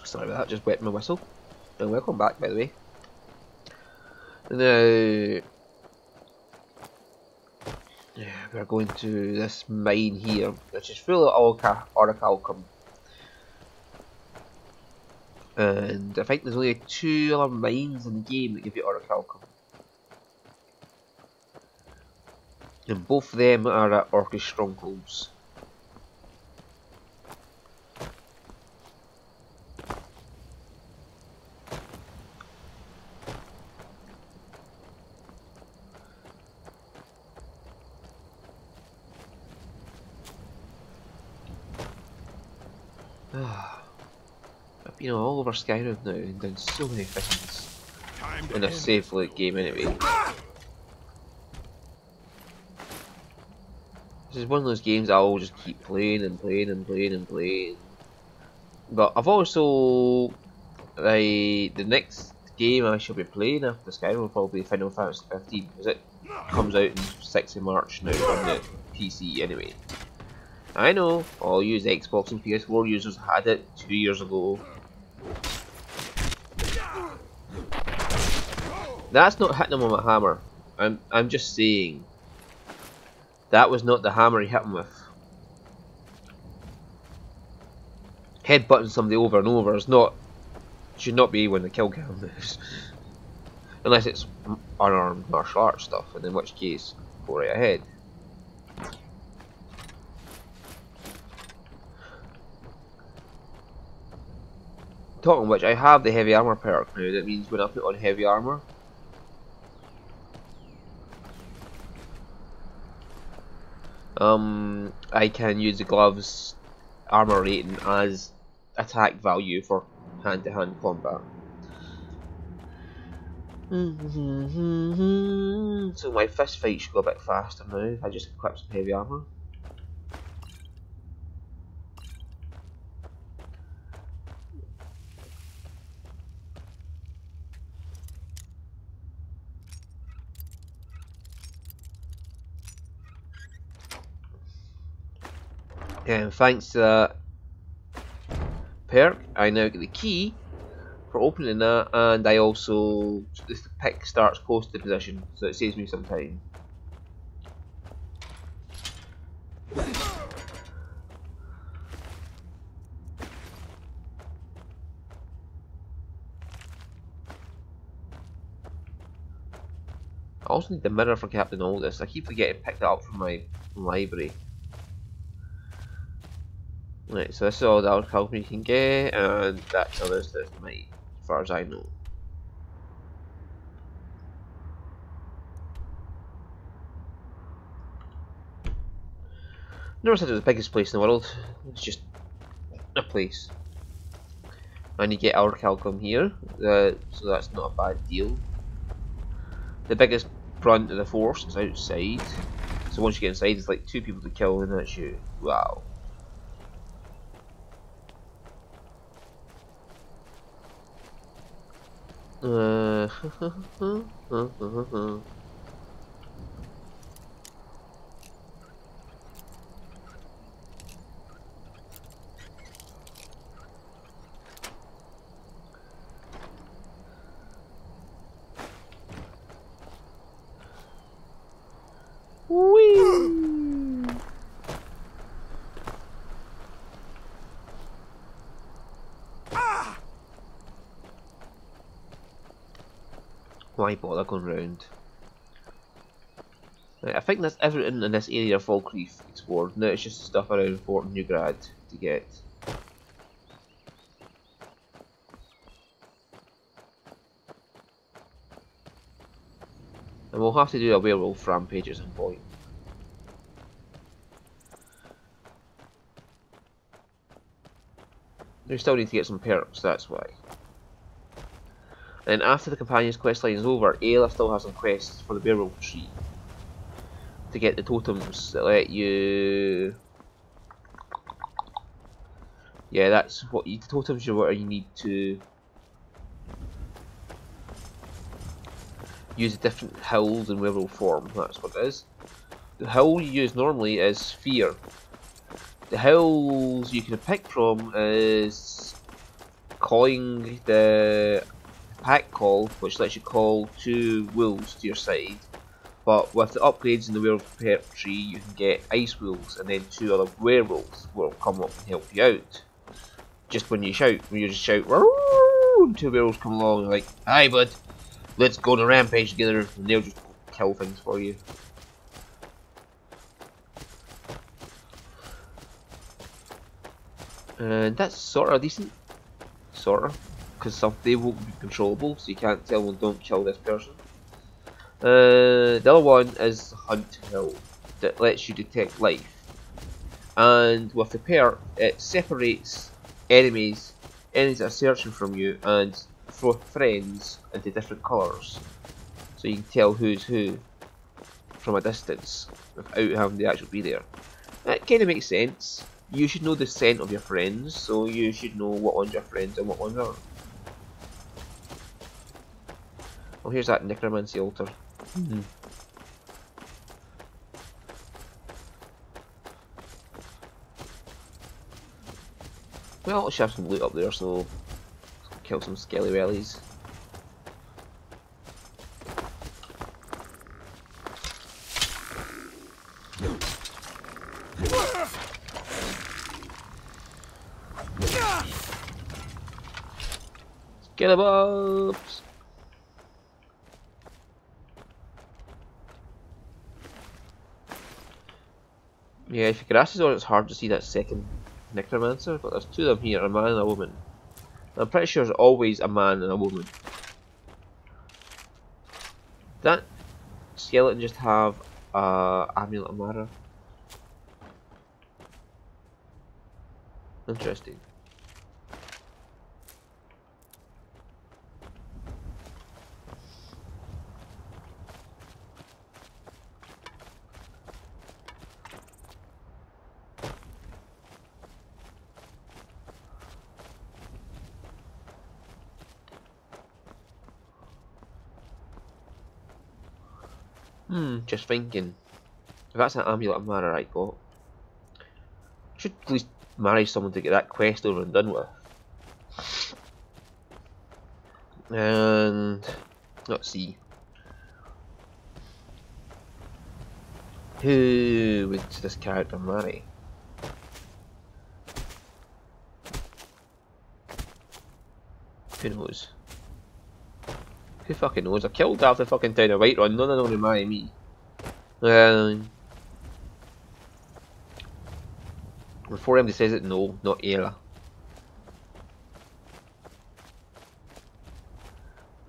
Sorry about that, just wet my whistle. And welcome back, by the way. Now, we're going to this mine here, which is full of orichalcum. And I think there's only 2 other mines in the game that give you orichalcum. And both of them are at Orcish strongholds. I've been all over Skyrim now and done so many things in a safe like game anyway. This is one of those games I'll just keep playing and playing and playing and playing. But I've also the next game I shall be playing after Skyrim will probably be Final Fantasy 15 because it comes out on 6th of March now on the PC anyway. I know, all you Xbox and PS4 users had it 2 years ago. That's not hitting him with a hammer. I'm just saying. That was not the hammer he hit him with. Headbutting somebody over and over is not should not be when the kill cam moves. Unless it's unarmed martial arts stuff, and in which case go right ahead. Talking of which, I have the heavy armor perk now. That means when I put on heavy armor, I can use the gloves armor rating as attack value for hand-to-hand combat. So my fist fight should go a bit faster now if I just equip some heavy armor. And thanks to that perk, I now get the key for opening that, and I also this pick starts close to the position, so it saves me some time. I also need the mirror for Captain Oldest. I keep forgetting to pick that up from my library. Right, so this is all the orichalcum you can get, and that's all there's mine, as far as I know. Never said it was the biggest place in the world. It's just a place. And you get orichalcum here, so that's not a bad deal. The biggest brunt of the force is outside, so once you get inside, it's like 2 people to kill, and that's you. Wow. Why bother going round? Right, I think that's everything in this area of Falkreath explored. Now it's just stuff around Fort Newgrad to get. And we'll have to do a werewolf rampage at some point. We still need to get some perks, that's why. And after the companion's quest line is over, Ayla still has some quests for the werewolf tree to get the totems that let you. Yeah, that's what the totems you need to use different hills in werewolf form. That's what it is. The hill you use normally is fear, the hills you can pick from is calling the pack call, which lets you call 2 wolves to your side. But with the upgrades in the werewolf tree, you can get ice wolves, and then 2 other werewolves will come up and help you out. Just when you shout, when you just shout, and 2 werewolves come along and like, "Hi bud, let's go on a rampage together," and they'll just kill things for you. And that's sort of decent, sort of, because they won't be controllable, so you can't tell them don't kill this person. The other one is Hunt Hill, that lets you detect life, and with the perk, it separates enemies that are searching from you and throw friends into different colours, so you can tell who's who from a distance without having to actually be there. That kind of makes sense. You should know the scent of your friends, so you should know what ones are friends and what ones aren't. Oh, here's that necromancy altar. Well, I should have some loot up there, so kill some skelly wellies. Skellybobs! Yeah, if your grass is on, it's hard to see that second necromancer, but there's 2 of them here, a man and a woman. I'm pretty sure there's always a man and a woman. That skeleton just have amulet of Mara. Interesting. Just thinking. If that's an amulet of Mara I got, I should at least marry someone to get that quest over and done with. And let's see. Who would this character marry? Who knows? Who fucking knows? I killed half the fucking town of Whiterun, none of them would marry me. Before him, he says it, no, not Ayla.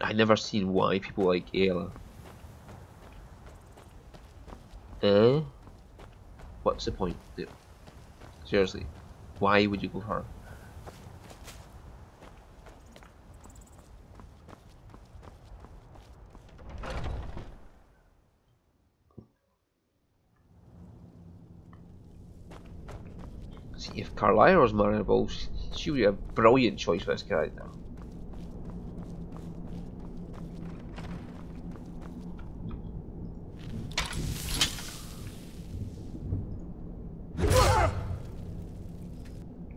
I never seen why people like Ayla. What's the point? Seriously, why would you go for her? See, if Carlisle was marriable, she would be a brilliant choice for this character.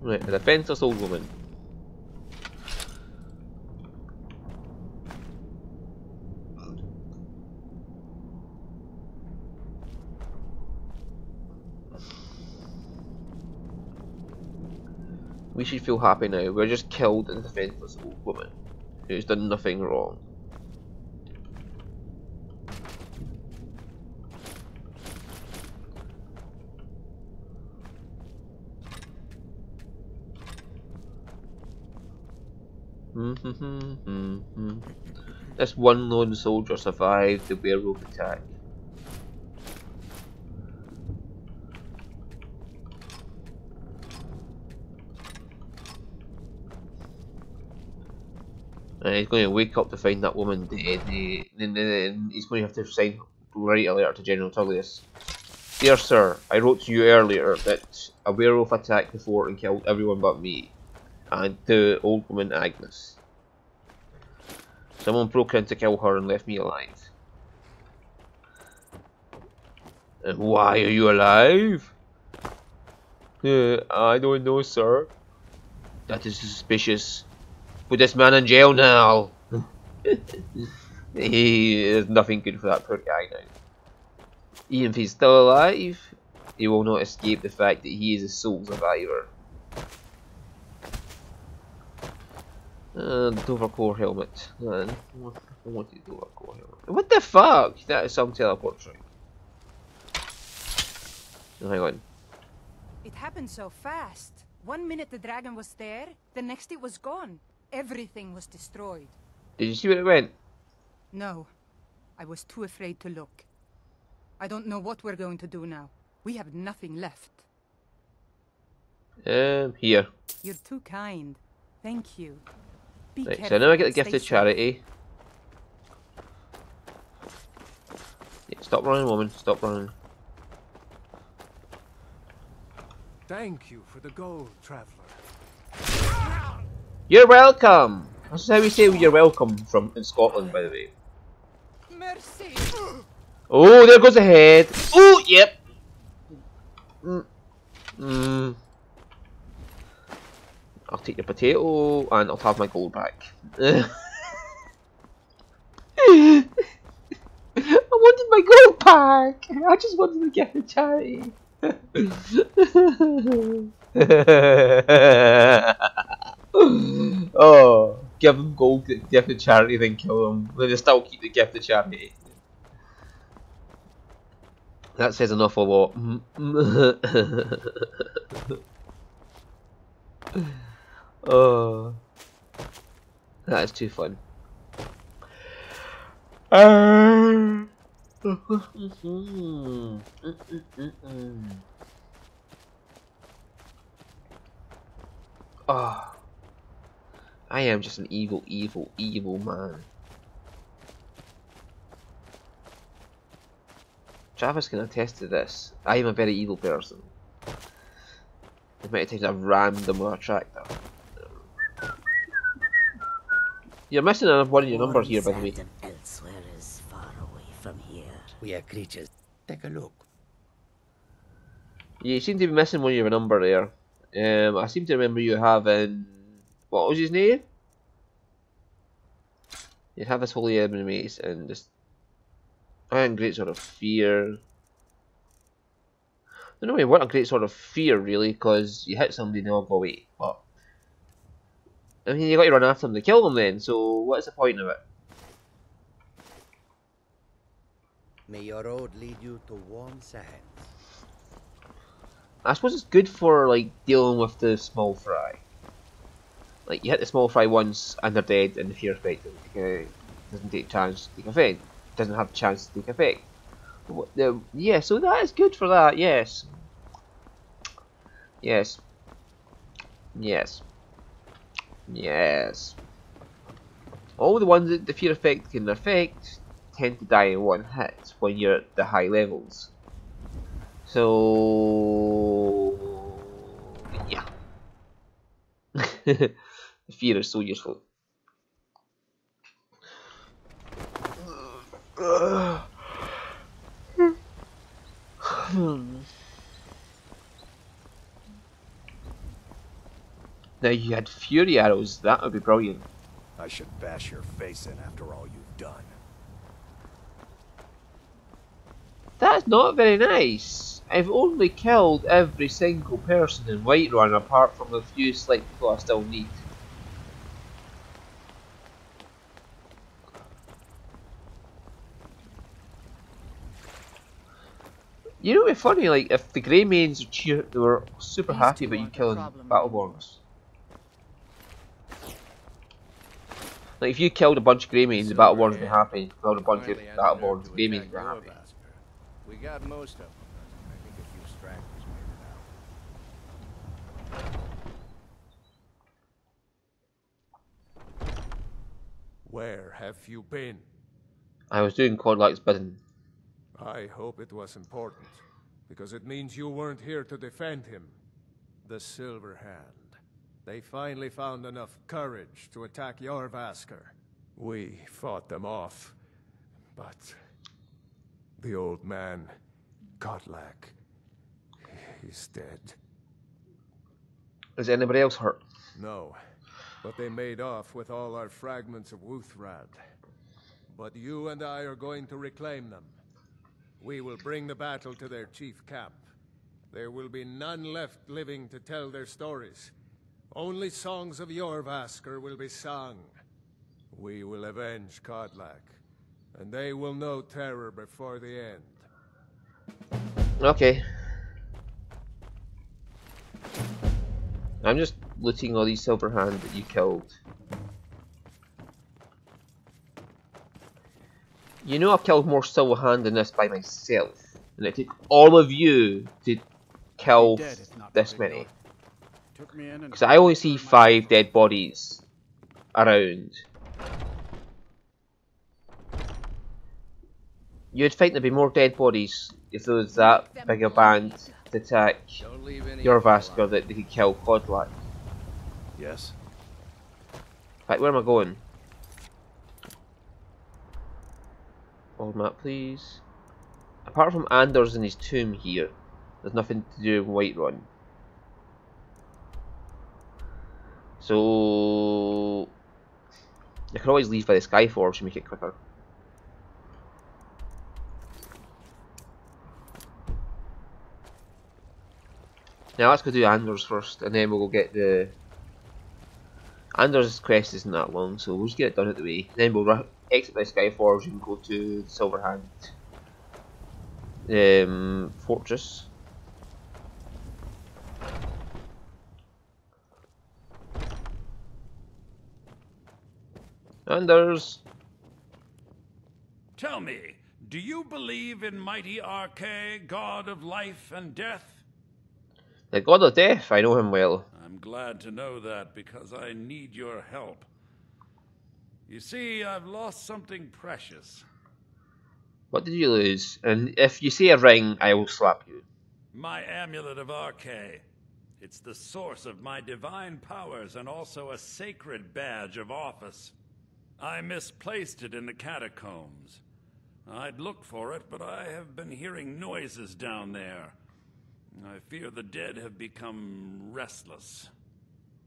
Right, a defenseless old woman. We should feel happy now. We're just killed a defenseless old woman who's done nothing wrong. This one lone soldier survived the werewolf attack. And he's going to wake up to find that woman dead. Then he's going to have to write a letter to General Tullius. Dear sir, I wrote to you earlier that a werewolf attacked the fort and killed everyone but me, and the old woman Agnes. Someone broke in to kill her and left me alive. And why are you alive? I don't know, sir. That is suspicious. Put this man in jail now. He is nothing good for that poor guy now. Even if he's still alive, he will not escape the fact that he is a sole survivor. And Dover core helmet. Man, I want the Dover core helmet. What the fuck? That is some teleport trick. Oh, hang on. It happened so fast. 1 minute the dragon was there, the next it was gone. Everything was destroyed. Did you see where it went? No, I was too afraid to look. I don't know what we're going to do now. We have nothing left. Here. You're too kind. Thank you. Be Right, careful. so now I get the gift Stay of charity. Yeah, stop running, woman. Stop running. Thank you for the gold, traveler. You're welcome! This is how we say you're welcome from in Scotland, by the way. Mercy. Oh, there goes the head. Oh, yep. I'll take the potato and I'll have my gold back. I wanted my gold back. I just wanted to get the charity. Oh, give them gold, give the charity, then kill them. Then they still keep the gift of charity. That says an awful lot. Oh, that is too fun. Oh, I am just an evil, evil, evil man. Travis can attest to this. I am a very evil person. The amount of times I've rammed them with a tractor. You're missing one of your numbers here, by the way. Elsewhere is far away from here. We are creatures. Take a look. You seem to be missing one of your number there. I seem to remember you having... What was his name? You have this holy ebony mace and just... I had a great sort of fear. I don't know, it wasn't a great sort of fear really, because you hit somebody and they'll go away. But I mean, you got to run after them to kill them then. So what's the point of it? May your road lead you to warm sands. I suppose it's good for like dealing with the small fry. Like you hit the small fry once and they're dead, and the fear effect doesn't take a chance to take effect. Doesn't have a chance to take effect. Yeah, so that is good for that. Yes. Yes. Yes. Yes. All the ones that the fear effect can affect tend to die in one hit when you're at the high levels. So yeah. The fear is so useful. Now you had fury arrows, that would be brilliant. I should bash your face in after all you've done. That's not very nice. I've only killed every single person in Whiterun apart from a few slight people I still need. You know, it'd be funny, like, if the Greymanes they were super happy about you killing Battleborns. Like, if you killed a bunch of Greymanes, the Battleborns would be happy. If you killed a bunch of Battleborns, the Greymanes would be happy. We got most of them. I think a few stragglers made it out. Where have you been? I was doing Corlac's bidding. I hope it was important, because it means you weren't here to defend him. The Silver Hand. They finally found enough courage to attack Jorrvaskr. We fought them off, but the old man, Godlak, he's dead. Is anybody else hurt? No, but they made off with all our fragments of Wuthrad. But you and I are going to reclaim them. We will bring the battle to their chief camp. There will be none left living to tell their stories. Only songs of Jorvaskr will be sung. We will avenge Kodlak, and they will know terror before the end. Okay. I'm just looting all these silver hands that you killed. You know I've killed more silver hand than this by myself. And it took all of you to kill this many. Because I only see 5 dead bodies around. You'd think there'd be more dead bodies if there was that big a band to attack Jorvaskr that they could kill Kodlak. Yes. In fact, where am I going? Old map, please. Apart from Anders and his tomb here, there's nothing to do with Whiterun. So I can always leave by the Skyforge to make it quicker. Now let's go do Anders first, and then we'll go get the... Anders' quest isn't that long, so we'll just get it done out the way. Then we'll exit by Skyforge and go to the Silverhand fortress. Anders! Tell me, do you believe in mighty Arche, god of life and death? The god of death, I know him well. I'm glad to know that, because I need your help. You see, I've lost something precious. What did you lose? And if you say a ring, I will slap you. My amulet of Arche. It's the source of my divine powers and also a sacred badge of office. I misplaced it in the catacombs. I'd look for it, but I have been hearing noises down there. I fear the dead have become restless.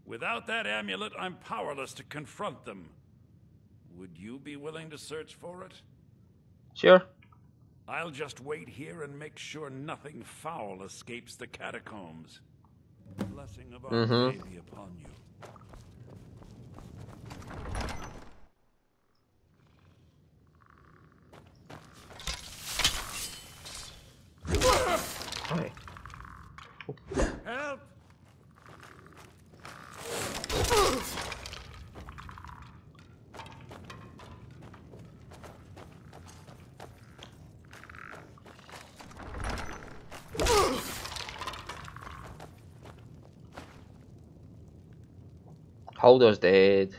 Without that amulet, I'm powerless to confront them. Would you be willing to search for it? Sure. I'll just wait here and make sure nothing foul escapes the catacombs. The blessing of our be upon you. Hi. Help! Holder's dead.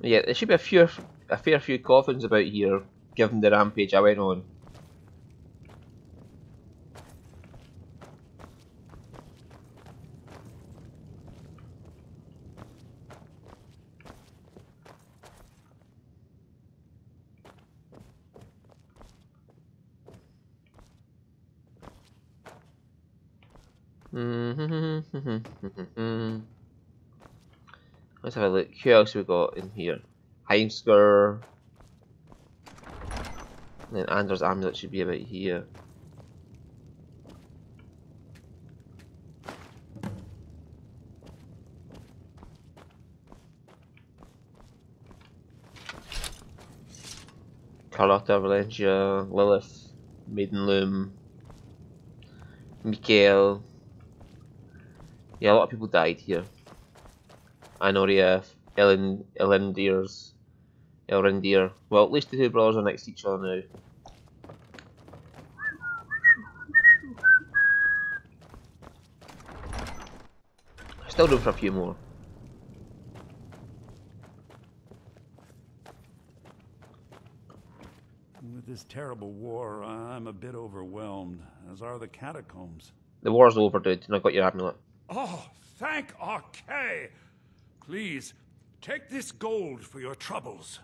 Yeah, there should be a fair few coffins about here, given the rampage I went on. Let's have a look. Who else we got in here? Heimskr. And then Anders' amulet should be about here. Carlotta, Valencia, Lilith, Maidenloom, Mikael. Yeah, a lot of people died here. Anoria, Elrendir. Well, at least the two brothers are next to each other now. Still room for a few more. With this terrible war, I'm a bit overwhelmed, as are the catacombs. The war's over, dude, and I got your amulet. Oh, thank Arche! Please, take this gold for your troubles.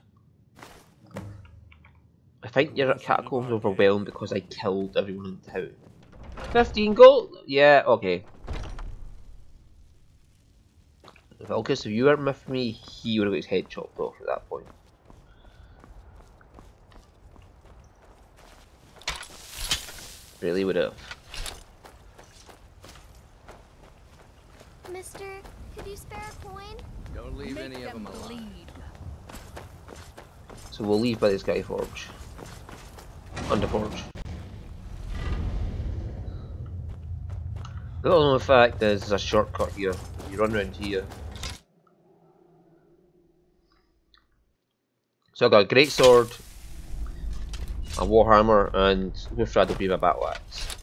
think your catacombs overwhelmed because I killed everyone in town. 15 gold? Yeah, okay. If Ilkus, if you weren't with me, he would have got his head chopped off at that point. Really would have. Mister, could you spare a coin? Don't leave any of them alive. So we'll leave by this guy forge. Underforge. The little known fact is there's a shortcut here. You run around here. So I've got a great sword, a warhammer, and Hoofrad will be my battle axe.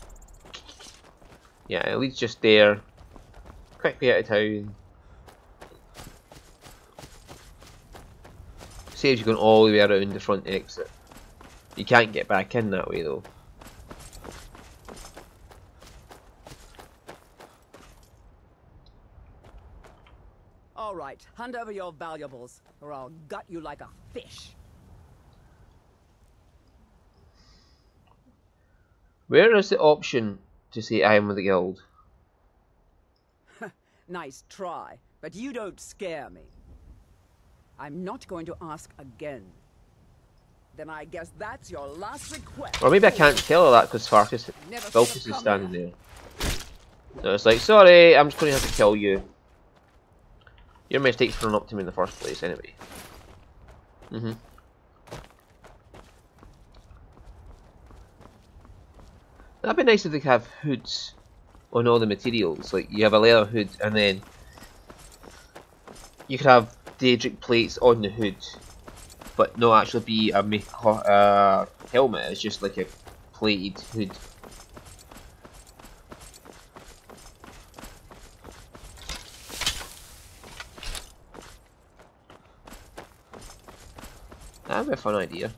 Yeah, it leads just there. Quickly out of town. Saves you going all the way around the front exit. You can't get back in that way though. All right, hand over your valuables, or I'll gut you like a fish. Where is the option to say I am with the guild? Nice try, but you don't scare me. I'm not going to ask again. Then I guess that's your last request. Or maybe I can't tell her that because Vilkus is standing there. So it's like, sorry, I'm just going to have to kill you. Your mistake for running up to me in the first place, anyway. That'd be nice if they could have hoods on all the materials. Like, you have a leather hood, and then you could have Daedric plates on the hood, but not actually be a helmet. It's just like a plated hood. That'd be a fun idea.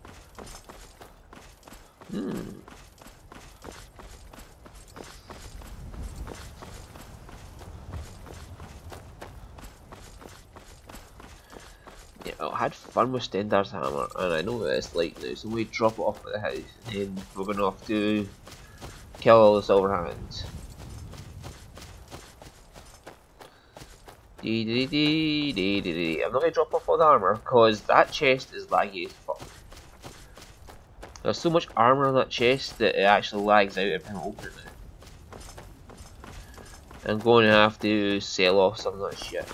Yeah, I had fun with Stendar's hammer, and I know what it's like now, so we drop it off at the house, and then we're going off to kill all the silver hands. I'm not going to drop off all the armor, because that chest is laggy as fuck. There's so much armor on that chest that it actually lags out every time I open it now. I'm going to have to sell off some of that shit.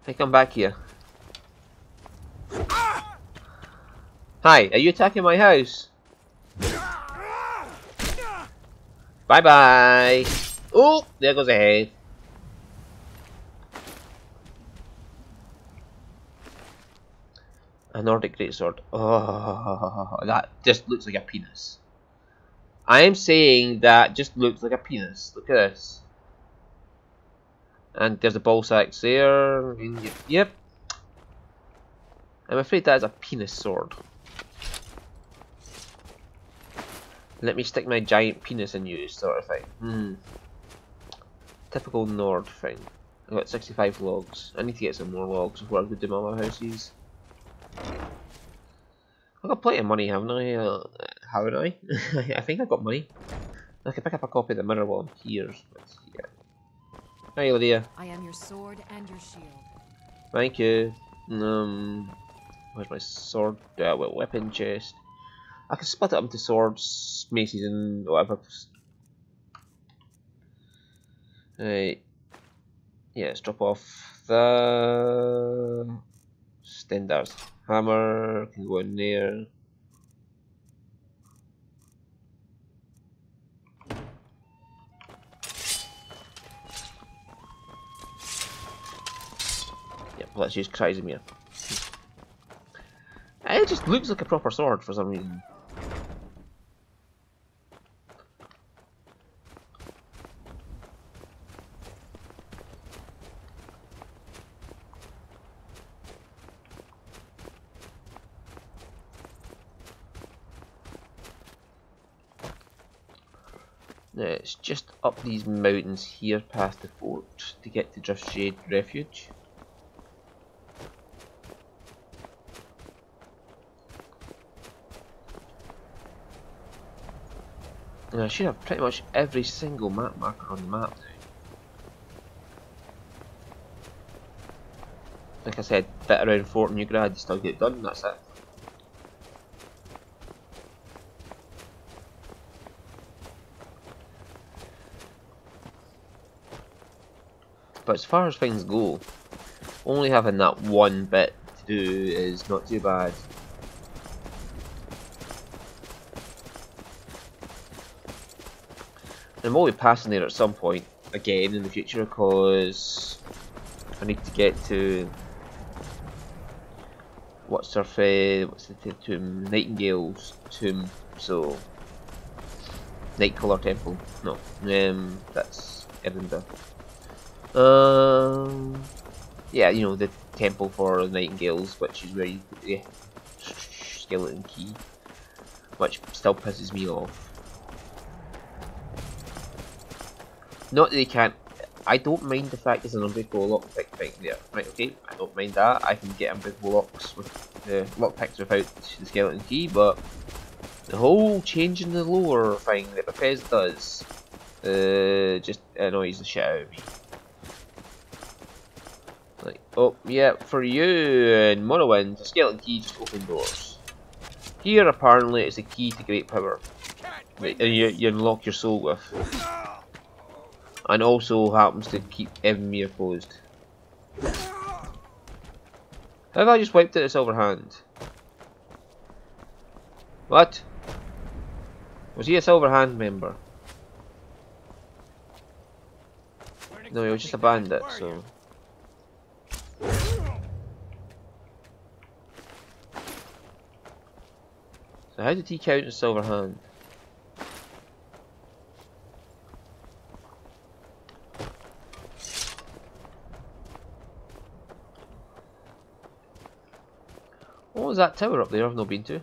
Hey, come back here. Hi, are you attacking my house? Bye bye. Oh, there goes a head. A Nordic greatsword. Oh, that just looks like a penis. I am saying that just looks like a penis. Look at this. And there's a ball sacks there. Yep. I'm afraid that is a penis sword. Let me stick my giant penis in you, sort of thing. Typical Nord thing. I've got 65 logs. I need to get some more logs before I go do my other houses. I've got plenty of money, haven't I? Haven't I? I think I've got money. I can pick up a copy of the mirror while I'm here. But yeah. Hi, Lydia. I am your sword and your shield. Thank you. Where's my sword? Well, weapon chest. I can split it up into swords, maces, and whatever. Right. Yeah, let's drop off the Stendar's hammer. Can go in there. Let's use Krasimir. It just looks like a proper sword for some reason. It's just up these mountains here past the fort to get to Driftshade Refuge. And I should have pretty much every single map marker on the map now. Like I said, bit around Fort Newgrad, you still get it done, that's it. But as far as things go, only having that one bit to do is not too bad. I'm only passing there at some point again in the future because I need to get to what's the tomb? Nightingale's tomb. So Nightcrawler Temple. No, that's Edinburgh. Yeah, you know, the temple for the Nightingales, which is where you put the skeleton key, which still pisses me off. Not that they can't. I don't mind the fact there's an unbreakable lockpick thing there. Right, okay, I don't mind that. I can get unbreakable locks with the lockpicks without the skeleton key, but the whole changing the lore thing that Bethesda does just annoys the shit out of me. Like, oh yeah, for you in Morrowind, the skeleton key just open doors. Here apparently it's a key to great power that you unlock your soul with. And also happens to keep Evanmere closed. How have I just wiped out a silver hand? What? Was he a silver hand member? No, he was just a bandit, so... So how did he count as silver hand? What was that tower up there I've not been to?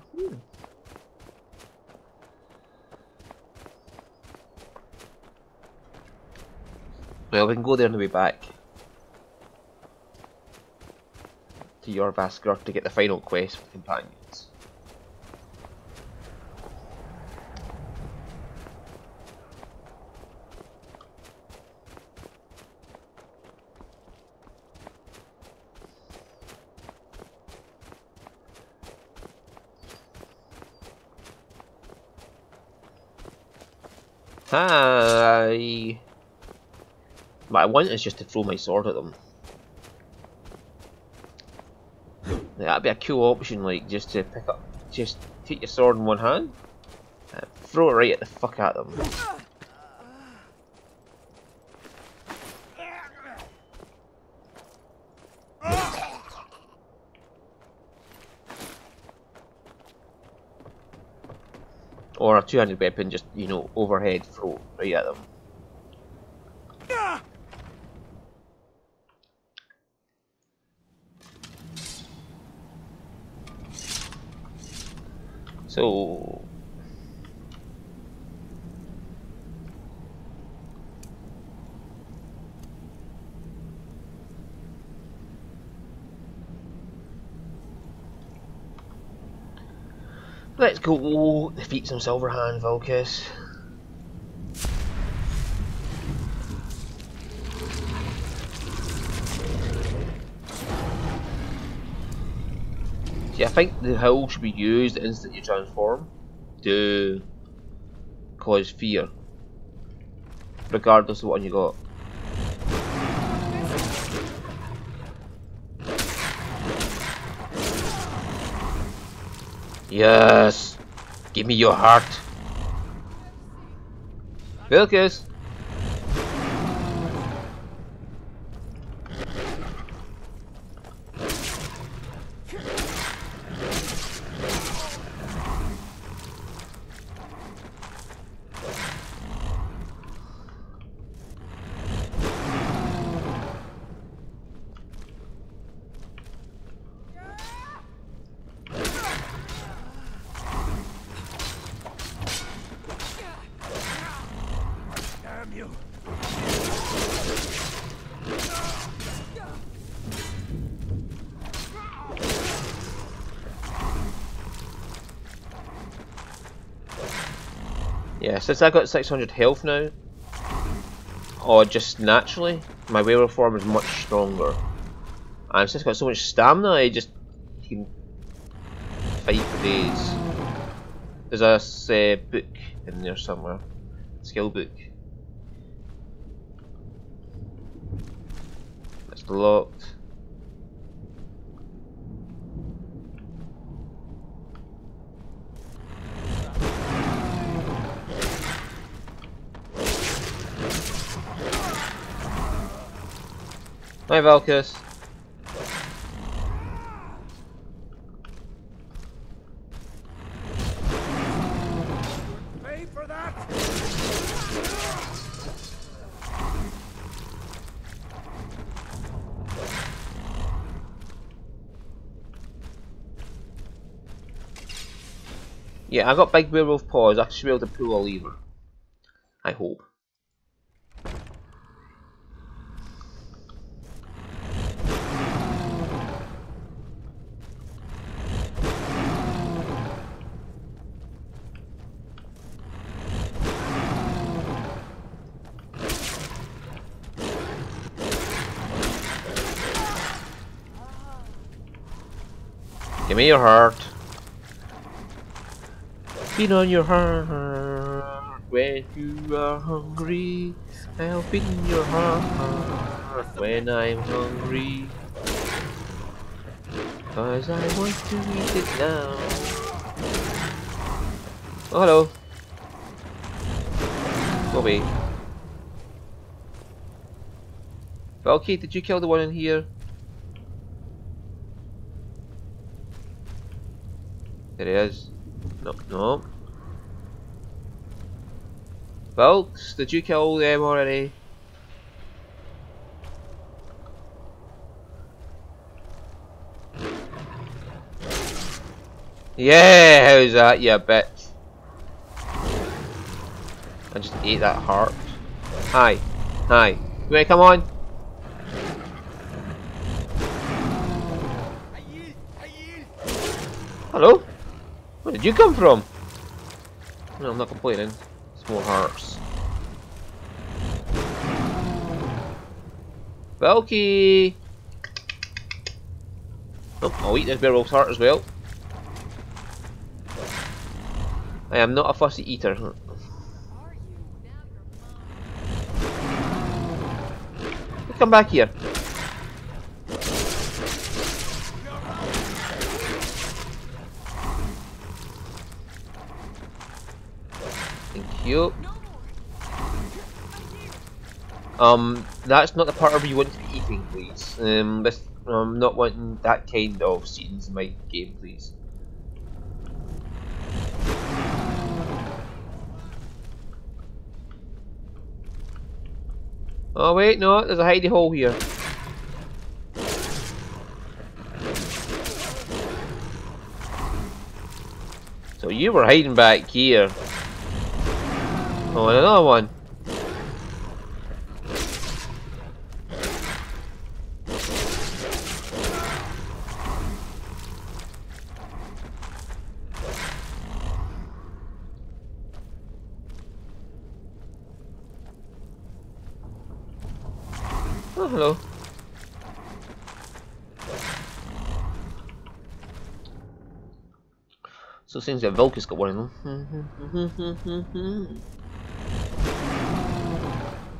Well, we can go there on the way back to Jorvaskr to get the final quest with companions. Hi. What I want is just to throw my sword at them. That'd be a cool option, like just to pick up, just take your sword in one hand, and throw it right at the fuck at them. Or a two-handed weapon, just, you know, overhead throw right at them. So... let's go defeat some Silverhand Vulcus. See, I think the hill should be used the instant you transform to cause fear, regardless of what one you got. Yes! Give me your heart! Vilcus! Yeah, since I got 600 health now, or just naturally, my werewolf form is much stronger. And since I've got so much stamina, I just can fight for days. There's a book in there somewhere. Skill book. It's locked. Hi Valkus. Pay for that! Yeah, I got big werewolf paws. I should be able to pull a lever. I hope. Give me your heart. Beat on your heart when you are hungry. I'll beat in your heart when I'm hungry. Cause I want to eat it now. Oh, hello. Go away. Valky, did you kill the one in here? There he is. No, no. Valks, did you kill them already? Yeah, how's that, you bitch? I just ate that heart. Hi, hi. You wanna come on? Hello? Where did you come from? No, I'm not complaining. It's more hearts. Valky! Oh, I'll eat this werewolf's heart as well. I am not a fussy eater. Come back here. Thank you. That's not the part where you want to be eating, please. I'm not wanting that kind of scenes in my game, please. Oh wait, no, there's a hidey hole here. So you were hiding back here. Oh, and another one. Oh, hello. So it seems that Volkus got one of them.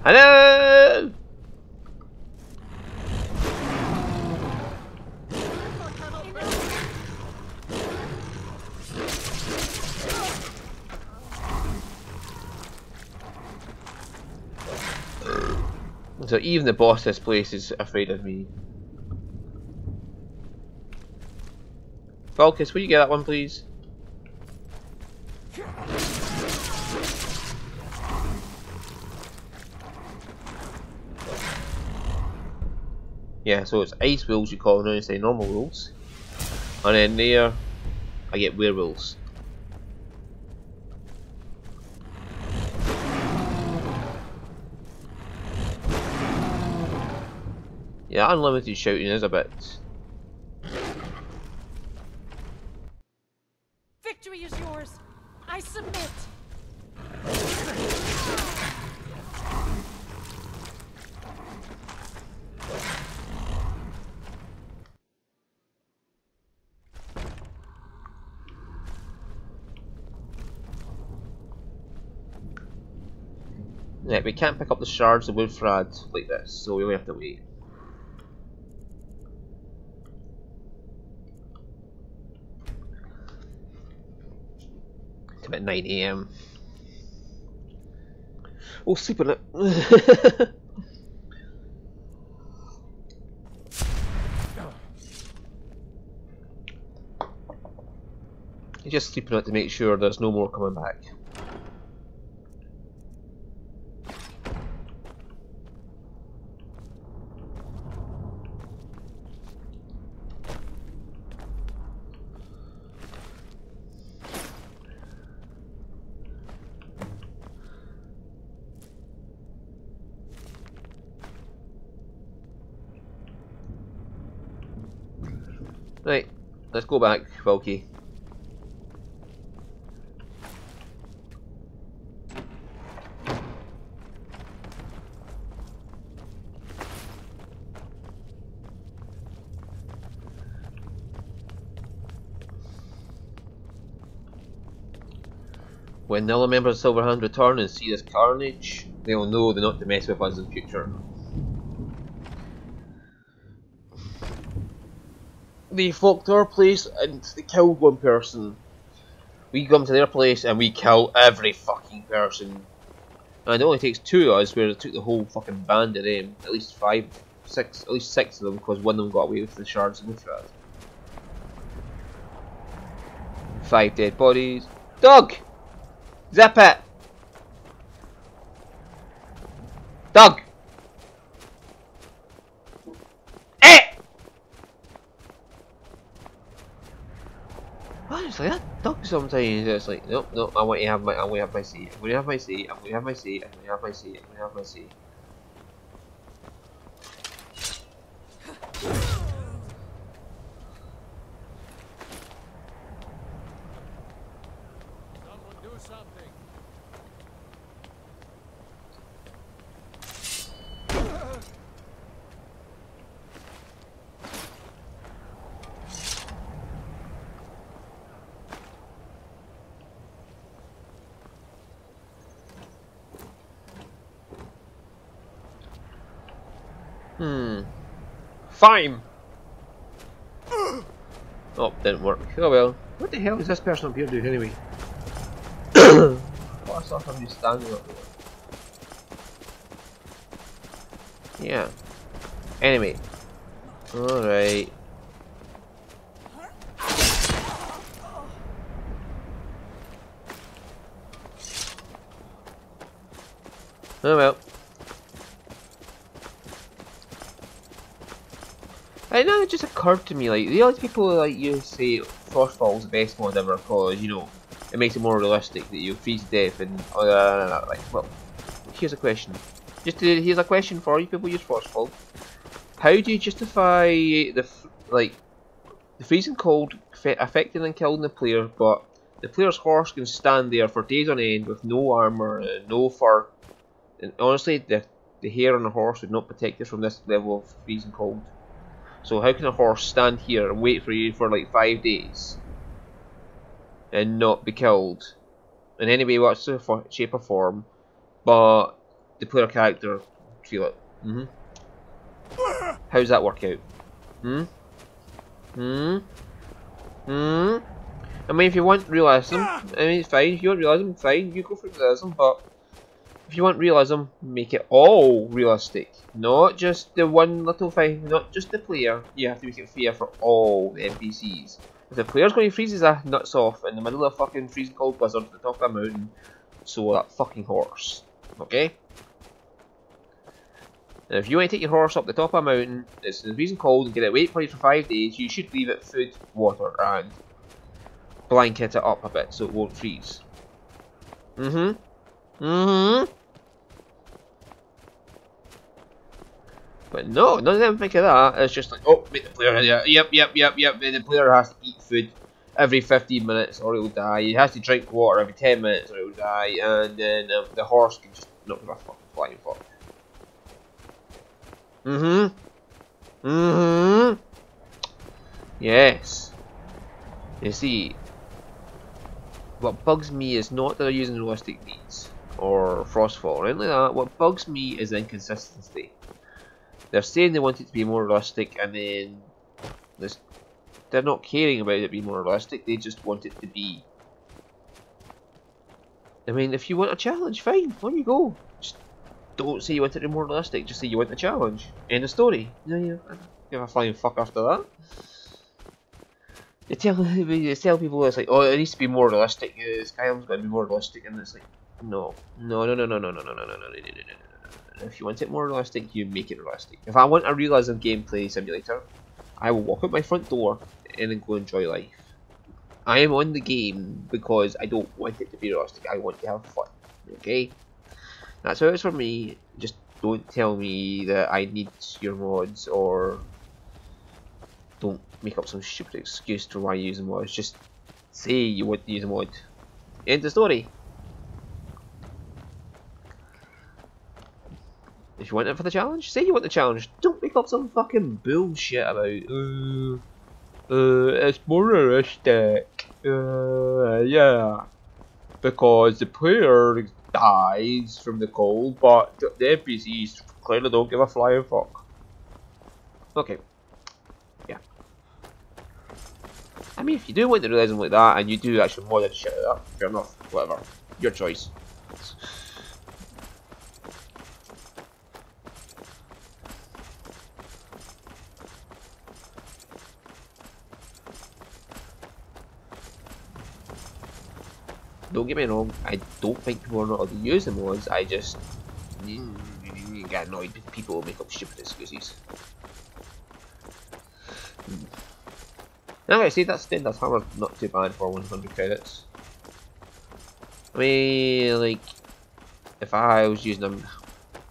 Hello! So even the boss of this place is afraid of me. Volkus, will you get that one, please? Yeah, so it's ice wolves you call them instead of normal wolves. And then there, I get werewolves. Yeah, unlimited shouting is a bit. Victory is yours. I submit. Yeah, we can't pick up the shards of Woodfrad like this, so we only have to wait. It's about 9 AM. We'll sleep on it. Just sleeping on it to make sure there's no more coming back. Right, let's go back, Valky. When the other members of Silverhand return and see this carnage, they will know they're not to mess with us in future. They flocked to our place and they killed one person. We come to their place and we kill every fucking person. And it only takes 2 of us, where it took the whole fucking band of them. At least 5, 6, at least 6 of them, because one of them got away with the shards of Woodfrad. 5 dead bodies. Doug! Zip it! Doug! Honestly, that dog sometimes it's like, nope, nope, I want to have my seat. I'm going to have my seat. I'm going to have my seat. I'm going to have my seat. I'm going to have my seat. Someone do something. Fine! Oh, didn't work. Oh well. What the hell is this person up here doing anyway? Oh, I saw somebody standing up there. Yeah. Anyway. Alright. Oh well. I know, it just occurred to me, like, the other people like you say Frostfall's the best mod ever because, you know, it makes it more realistic that you freeze to death and like, well, here's a question. Here's a question for you people who use Frostfall. How do you justify the freezing cold affecting and killing the player, but the player's horse can stand there for days on end with no armor and no fur? And honestly, the hair on the horse would not protect us from this level of freezing cold. So how can a horse stand here and wait for you for like 5 days and not be killed in any way, whatsoever, shape or form, but the player character feel it? How's that work out? I mean, if you want realism, I mean, it's fine. If you want realism, fine. You go for realism, but if you want realism, make it all realistic. Not just the one little thing, not just the player. You have to make it fair for all the NPCs. If the player's going to freeze his nuts off in the middle of a fucking freezing cold blizzard at the top of a mountain, so that fucking horse. Okay? And if you want to take your horse up the top of a mountain, it's freezing cold, and get it wait for you for 5 days, you should leave it food, water, and blanket it up a bit so it won't freeze. But no, none of them think of that. It's just like, oh, make the player, yep. The player has to eat food every 15 minutes or he'll die. He has to drink water every 10 minutes or he'll die. And then the horse can just not give a fucking flying fuck. Yes. You see, what bugs me is not that they're using realistic means. or Frostfall or anything like that. What bugs me is inconsistency. They're saying they want it to be more realistic, and then they're not caring about it being more realistic. They just want it to be. I mean, if you want a challenge, fine, on you go. Just don't say you want it to be more realistic. Just say you want a challenge. End of story. You give a flying fuck after that. You tell people it's like, oh, it needs to be more realistic. Skyrim's got to be more realistic, and it's like, no. If you want it more realistic, you make it realistic. If I want a realism gameplay simulator, I will walk out my front door and then go enjoy life. I am on the game because I don't want it to be realistic. I want to have fun. Okay? That's how it's for me. Just don't tell me that I need your mods, or don't make up some stupid excuse to why you use a mod. Just say you want to use a mod. End of story. If you want it for the challenge, say you want the challenge. Don't make up some fucking bullshit about it's more realistic. Yeah. Because the player dies from the cold, but the NPCs clearly don't give a flying fuck. Okay. Yeah. I mean, if you do want the realism like that, and you do actually mod that shit up, fair enough. Whatever. Your choice. Don't get me wrong, I don't think people are not allowed to use the mods, I just get annoyed with people who make up stupid excuses. Now I say that's Hammer's not too bad for 100 credits. I mean, like, if I was using a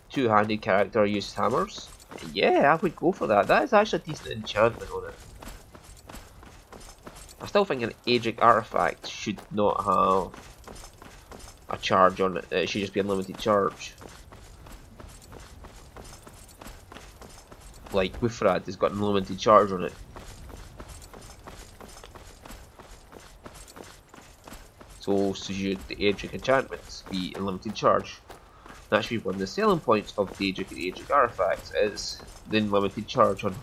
two-handed character I used hammers, yeah, I would go for that. That is actually a decent enchantment on it. I still think an Aedric artifact should not have a charge on it. It should just be unlimited charge. Like Wifrad has got unlimited charge on it. So should the Aedric enchantments be unlimited charge. That should be one of the selling points of the Aedric and Aedric artifacts, is the unlimited charge on.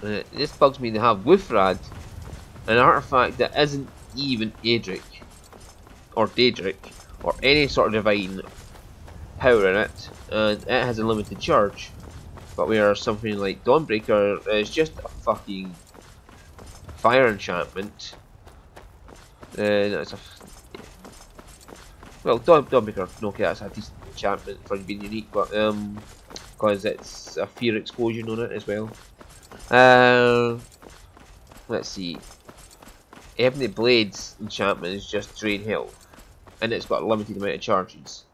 This bugs me to have Wifrad, an artifact that isn't even Aedric or Daedric or any sort of divine power in it, and it has a limited charge. But where something like Dawnbreaker is just a fucking fire enchantment, and it's a well, Dawnbreaker, no, okay, that's a decent enchantment for being unique, but because it's a fear explosion on it as well. Let's see. Ebony Blades enchantment is just drain health, and it's got a limited amount of charges.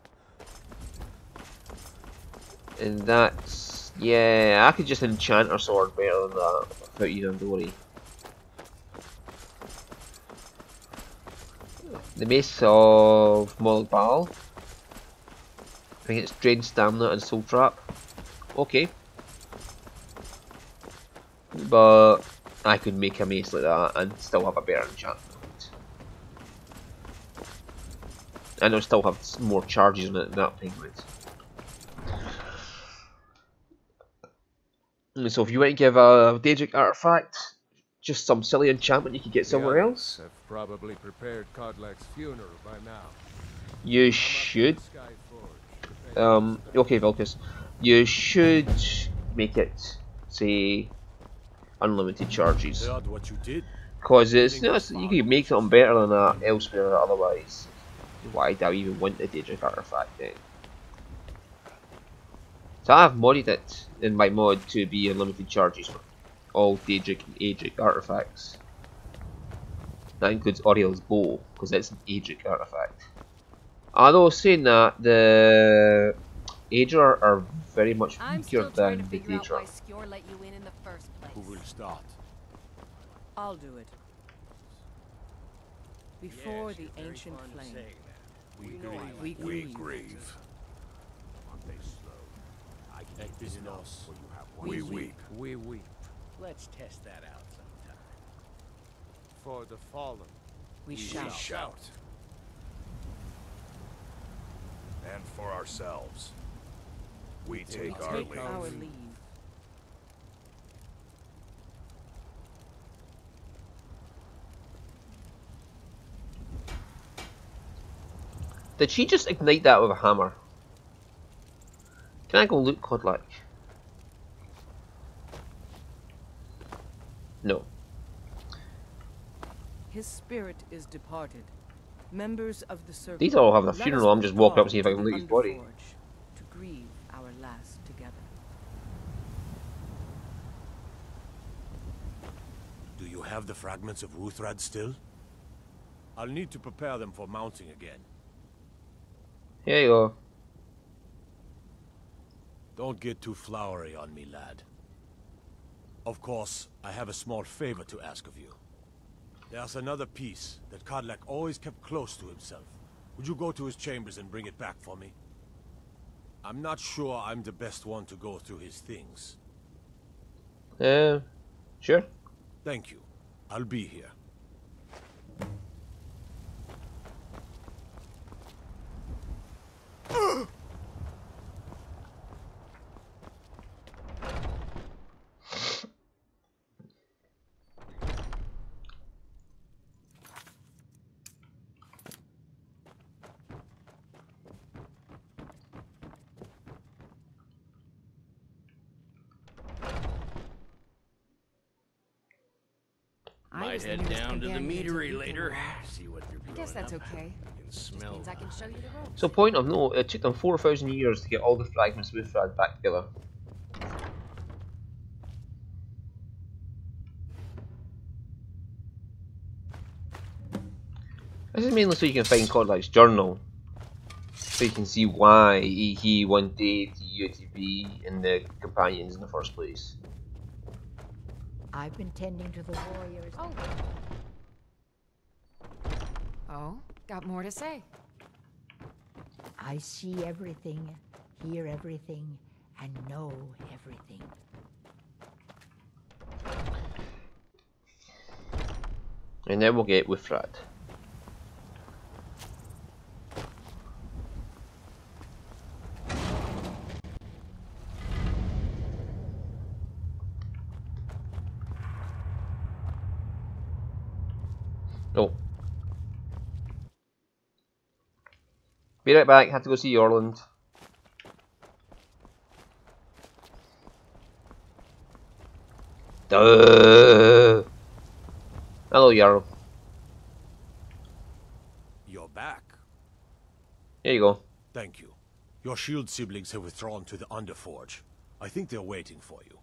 And that's, yeah, I could just enchant a sword better than that without using Dory. The Mace of Molgbal. I think it's drain stamina and soul trap. Okay. But I could make a mace like that and still have a better enchantment. And it'll still have more charges on it than that penguins. So if you want to give a Daedric artifact just some silly enchantment you could get somewhere else, have probably prepared Kodlak's funeral by now. You should. Okay, Vilcus. You should make it say unlimited charges. What you did? Cause it's you can make something better than that elsewhere otherwise. Why do I even want the Daedric artifact then? So I've modded it in my mod to be unlimited charges for all Daedric and Aedric artifacts. That includes Oriel's bow, because it's an Aedric artifact. Although saying that, the Aedra are very much weaker than the Daedra. Who will start? I'll do it. Before the ancient flame. We grieve. We weep. We weep. Let's test that out sometime. For the fallen. We We shall. shout. And for ourselves. We take our Take leave. our leave. Did she just ignite that with a hammer? Can I go loot Kodlak? No. His spirit is departed. Members of the circle. These all have a let us funeral. I'm just walking up to see if I withdraw can loot his body. Underforge to grieve our last together. Do you have the fragments of Ruthrad still? I'll need to prepare them for mounting again. Here you go. Don't get too flowery on me, lad. Of course, I have a small favor to ask of you. There's another piece that Kodlak always kept close to himself. Would you go to his chambers and bring it back for me? I'm not sure I'm the best one to go through his things. Sure. Thank you. I'll be here. Might head down to the meadery later. See what you're I guess that's okay. can smell. Means I can show you the ropes. So, point of note, it took them 4,000 years to get all the fragments with Ruthrad back together. This is mainly so you can find Kodlak's journal, so you can see why he wanted you to be in the companions in the first place. I've been tending to the warriors. Oh. Oh, got more to say. I see everything, hear everything, and know everything. And then we'll get Withrad. Oh. Be right back, have to go see Orland. Duh. Hello, Jarl. You're back. Here you go. Thank you. Your shield siblings have withdrawn to the Underforge. I think they're waiting for you.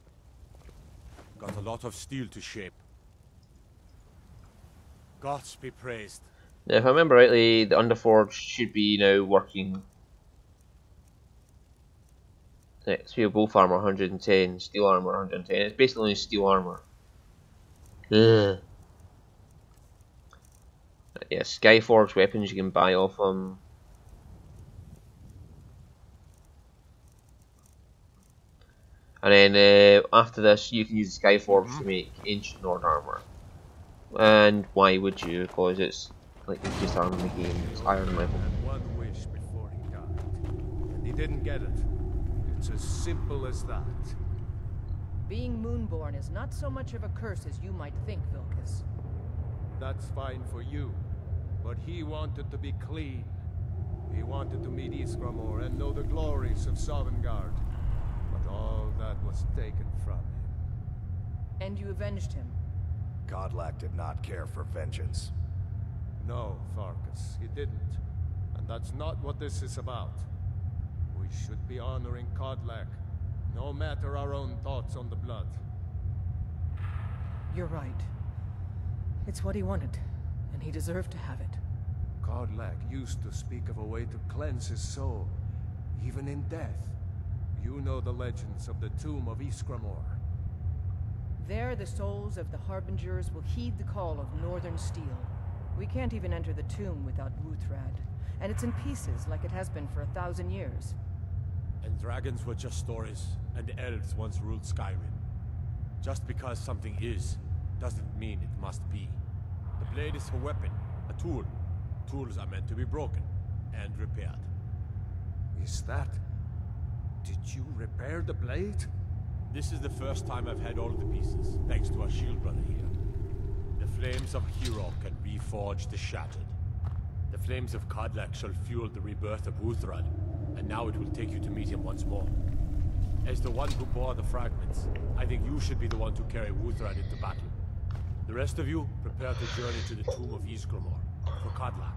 Got a lot of steel to shape. Gods be praised. Now, if I remember rightly, the Underforge should be now working. Speed both armor 110, steel armor 110. It's basically only steel armor. Ugh. Yeah, Skyforge weapons you can buy off them. And then after this, you can use the Skyforge to make ancient Nord armor. And why would you? Because it's like the easiest armor in the game. It's iron level. Had one wish before he died, and he didn't get it. It's as simple as that. Being Moonborn is not so much of a curse as you might think, Vilkas. That's fine for you, but he wanted to be clean. He wanted to meet Iskramor and know the glories of Sovngarde. But all that was taken from him. And you avenged him. Kodlak did not care for vengeance. No, Farkas, he didn't. And that's not what this is about. We should be honoring Kodlak, no matter our own thoughts on the blood. You're right. It's what he wanted, and he deserved to have it. Kodlak used to speak of a way to cleanse his soul, even in death. You know the legends of the tomb of Iskramor. There, the souls of the Harbingers will heed the call of Northern Steel. We can't even enter the tomb without Ruthrad, and it's in pieces like it has been for 1,000 years. And dragons were just stories, and elves once ruled Skyrim. Just because something is, doesn't mean it must be. The blade is a weapon, a tool. Tools are meant to be broken and repaired. Is that... Did you repair the blade? This is the first time I've had all the pieces, thanks to our shield brother here. The flames of a hero can reforge the shattered. The flames of Kodlak shall fuel the rebirth of Wuthrad, and now it will take you to meet him once more. As the one who bore the fragments, I think you should be the one to carry Wuthrad into battle. The rest of you, prepare to journey to the tomb of Ysgramor, for Kodlak.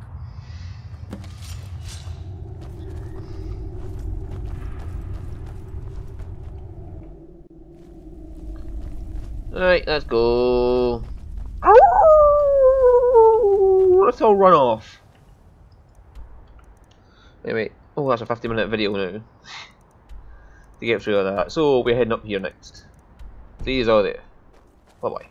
Alright, let's go. Let's all run off. Wait. Oh, that's a 50-minute video now. To get through all that. So we're heading up here next. See you all there. Bye bye.